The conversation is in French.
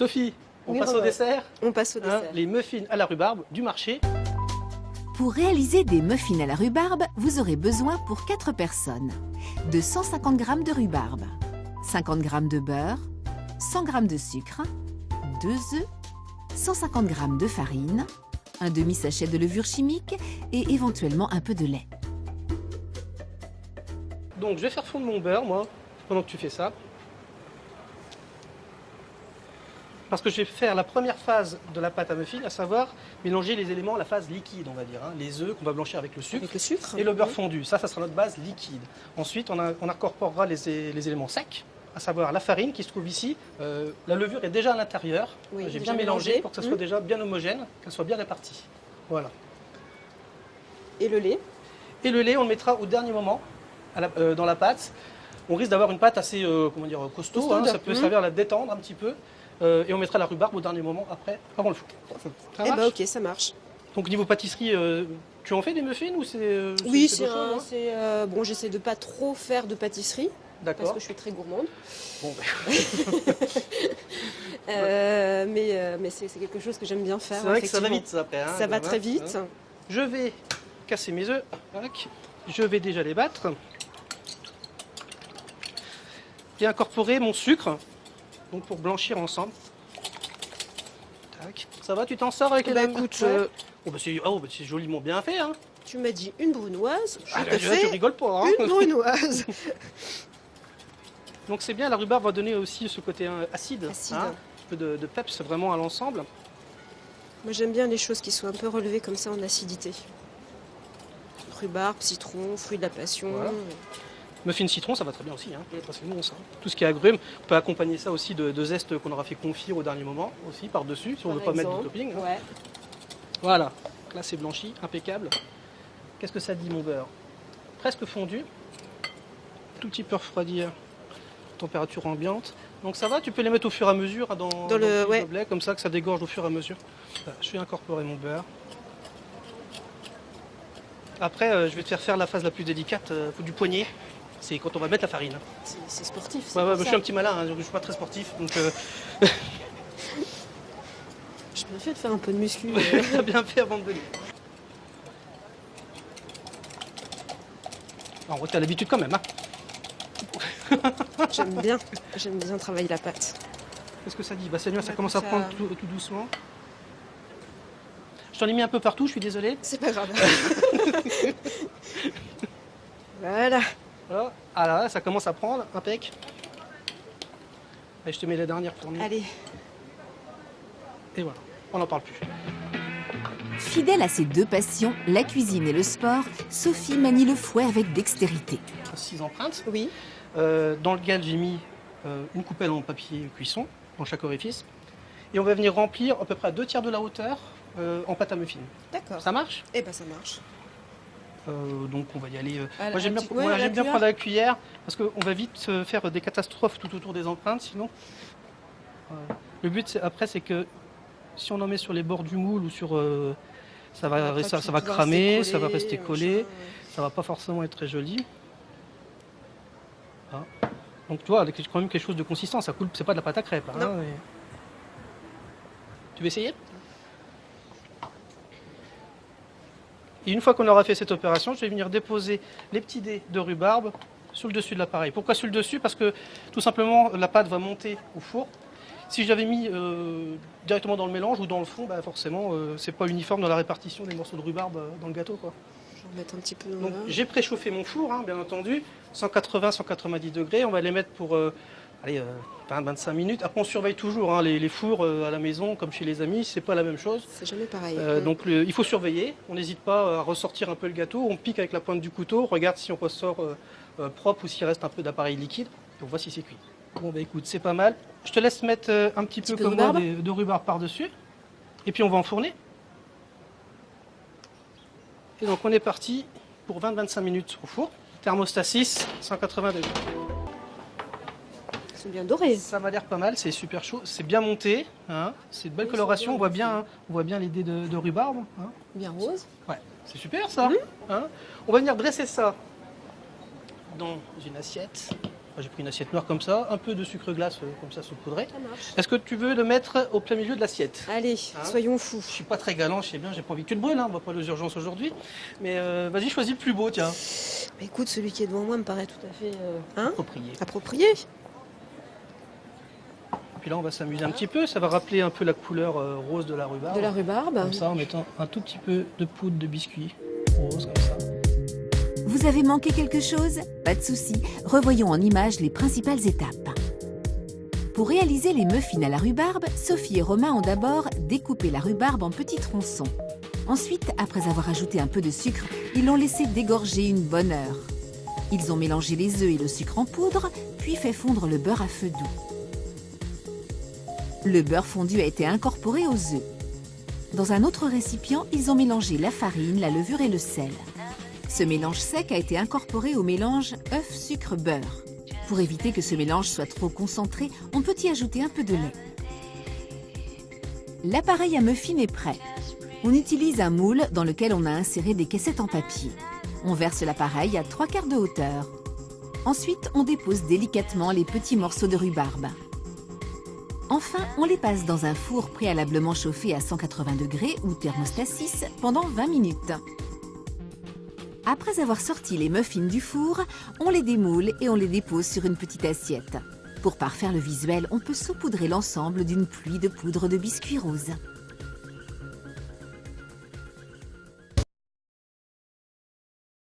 Sophie, on Oui, passe au dessert. On passe au dessert. Les muffins à la rhubarbe du marché. Pour réaliser des muffins à la rhubarbe, vous aurez besoin pour 4 personnes de 150 g de rhubarbe, 50 g de beurre, 100 g de sucre, 2 œufs, 150 g de farine, un demi-sachet de levure chimique et éventuellement un peu de lait. Donc je vais faire fondre mon beurre, moi, pendant que tu fais ça. Parce que je vais faire la première phase de la pâte à muffins, à savoir mélanger les éléments à la phase liquide, on va dire. Les œufs qu'on va blanchir avec le sucre, et le beurre fondu. Ça sera notre base liquide. Ensuite, on incorporera les éléments secs, à savoir la farine qui se trouve ici. La levure est déjà à l'intérieur. Oui, J'ai déjà bien mélangé pour que ça soit Mmh. déjà bien homogène, qu'elle soit bien répartie. Voilà. Et le lait. Et le lait, on le mettra au dernier moment dans la pâte. On risque d'avoir une pâte assez costaud. Costaude. Ça peut servir à la détendre un petit peu. Et on mettra la rhubarbe au dernier moment avant le four. Ça Eh marche ben ok, ça marche. Donc niveau pâtisserie, tu en fais des muffins ou c'est Oui, c'est d'autres choses, hein bon, j'essaie de pas trop faire de pâtisserie parce D'accord. que je suis très gourmande. Bon, ben, Mais c'est quelque chose que j'aime bien faire. c'est vrai que ça va effectivement. vite ça après. Hein, Ça va hein, très vite. hein. Je vais casser mes œufs. Tac. Je vais déjà les battre. Et incorporer mon sucre. Donc pour blanchir ensemble. Tac. Ça va, tu t'en sors avec Eh la ben, écoute, Oh, bah, c'est joliment bien fait. Hein. Tu m'as dit une brunoise, je te Là, tu fais rigoles pas. Hein. une brunoise. Donc c'est bien, la rhubarbe va donner aussi ce côté acide. Acide. Hein. Un peu de peps vraiment à l'ensemble. Moi j'aime bien les choses qui sont un peu relevées comme ça en acidité. Rhubarbe, citron, fruits de la passion. Voilà. Muffin citron, ça va très bien aussi. Hein. Ça, c'est bon ça. Tout ce qui est agrumes, on peut accompagner ça aussi de zeste qu'on aura fait confire au dernier moment aussi par-dessus, si on ne veut pas mettre du topping. Hein. Ouais. Voilà, là c'est blanchi, impeccable. Qu'est-ce que ça dit mon beurre? Presque fondu, tout petit peu refroidir, température ambiante. Donc ça va, tu peux les mettre au fur et à mesure hein, dans le- le petit ouais. gobelet, comme ça que ça dégorge au fur et à mesure. Voilà, je vais incorporer mon beurre. Après, je vais te faire la phase la plus délicate du poignet. C'est quand on va mettre la farine. C'est sportif. c'est Ouais, pour je ça. suis un petit malin, hein, je ne suis pas très sportif. Donc, J'ai bien fait de faire un peu de muscu. t'as bien fait avant de venir. En vrai, t'as l'habitude quand même. Hein. J'aime bien travailler la pâte. Qu'est-ce que ça dit? Bah, Seigneur, ça Bah, commence comme à ça. prendre tout doucement. Je t'en ai mis un peu partout, je suis désolé. C'est pas grave. Voilà. Voilà. Ah là, ça commence à prendre, impec. Allez, je te mets la dernière fournie. Allez. Et voilà, on n'en parle plus. Fidèle à ses deux passions, la cuisine et le sport, Sophie manie le fouet avec dextérité. 6 empreintes, Oui. dans lequel j'ai mis une coupelle en papier cuisson, dans chaque orifice. Et on va venir remplir à peu près à 2/3 de la hauteur en pâte à muffins. D'accord. Ça marche? Eh ben ça marche. Donc on va y aller. À la- Moi j'aime bien, ouais, à la j'aime bien cuillère. prendre la cuillère parce qu'on va vite se faire des catastrophes tout autour des empreintes sinon. Le but après c'est que si on en met sur les bords du moule ou sur ça va, Après, ça tout va va cramer, rester ça va collé, rester machin, collé, ouais. ça va pas forcément être très joli. Voilà. Donc tu vois, avec quand même quelque chose de consistant, ça coule, c'est pas de la pâte à crêpes. Là, Non. hein, Tu veux essayer? Et une fois qu'on aura fait cette opération, je vais venir déposer les petits dés de rhubarbe sur le dessus de l'appareil. Pourquoi sur le dessus? Parce que tout simplement la pâte va monter au four. Si je l'avais mis directement dans le mélange ou dans le fond, bah forcément c'est pas uniforme dans la répartition des morceaux de rhubarbe dans le gâteau, quoi. Je vais en mettre un petit peu dans Donc là. j'ai préchauffé mon four, hein, bien entendu, 180-190 degrés. On va les mettre pour 20-25 minutes. Après on surveille toujours hein, les fours à la maison, comme chez les amis, c'est pas la même chose. C'est jamais pareil. Donc il faut surveiller, on n'hésite pas à ressortir un peu le gâteau, on pique avec la pointe du couteau, on regarde si on ressort propre ou s'il reste un peu d'appareil liquide, et on voit si c'est cuit. Bon bah écoute, c'est pas mal. Je te laisse mettre un petit peu peu comme de moi rhubarbe de rhubarbe par-dessus, et puis on va enfourner. Et donc on est parti pour 20-25 minutes au four, thermostat 6, 180 degrés. Ils sont bien dorés. Ça m'a l'air pas mal, c'est super chaud, c'est bien monté, hein, c'est de belle Oui, coloration, c'est bien on voit bien les dés de rhubarbe. Hein. Bien rose. Ouais, c'est super ça. Hein. On va venir dresser ça dans une assiette. J'ai pris une assiette noire comme ça, un peu de sucre glace comme ça saupoudré. Ça marche. Est-ce que tu veux le mettre au plein milieu de l'assiette? Allez, Hein? soyons fous. Je suis pas très galant, je sais bien, j'ai pas envie que tu te brûles, hein, on va pas aux urgences aujourd'hui. Mais vas-y, choisis le plus beau, tiens. Mais écoute, celui qui est devant moi me paraît tout à fait Approprié. approprié. Puis là, on va s'amuser un petit peu. Ça va rappeler un peu la couleur rose de la rhubarbe. De la rhubarbe. Comme ça, en mettant un tout petit peu de poudre de biscuit rose, comme ça. Vous avez manqué quelque chose? Pas de souci, revoyons en images les principales étapes. Pour réaliser les muffins à la rhubarbe, Sophie et Romain ont d'abord découpé la rhubarbe en petits tronçons. Ensuite, après avoir ajouté un peu de sucre, ils l'ont laissé dégorger une bonne heure. Ils ont mélangé les œufs et le sucre en poudre, puis fait fondre le beurre à feu doux. Le beurre fondu a été incorporé aux œufs. Dans un autre récipient, ils ont mélangé la farine, la levure et le sel. Ce mélange sec a été incorporé au mélange œuf, sucre, beurre. Pour éviter que ce mélange soit trop concentré, on peut y ajouter un peu de lait. L'appareil à muffins est prêt. On utilise un moule dans lequel on a inséré des caissettes en papier. On verse l'appareil à 3/4 de hauteur. Ensuite, on dépose délicatement les petits morceaux de rhubarbe. Enfin, on les passe dans un four préalablement chauffé à 180 degrés ou thermostat 6 pendant 20 minutes. Après avoir sorti les muffins du four, on les démoule et on les dépose sur une petite assiette. Pour parfaire le visuel, on peut saupoudrer l'ensemble d'une pluie de poudre de biscuits roses.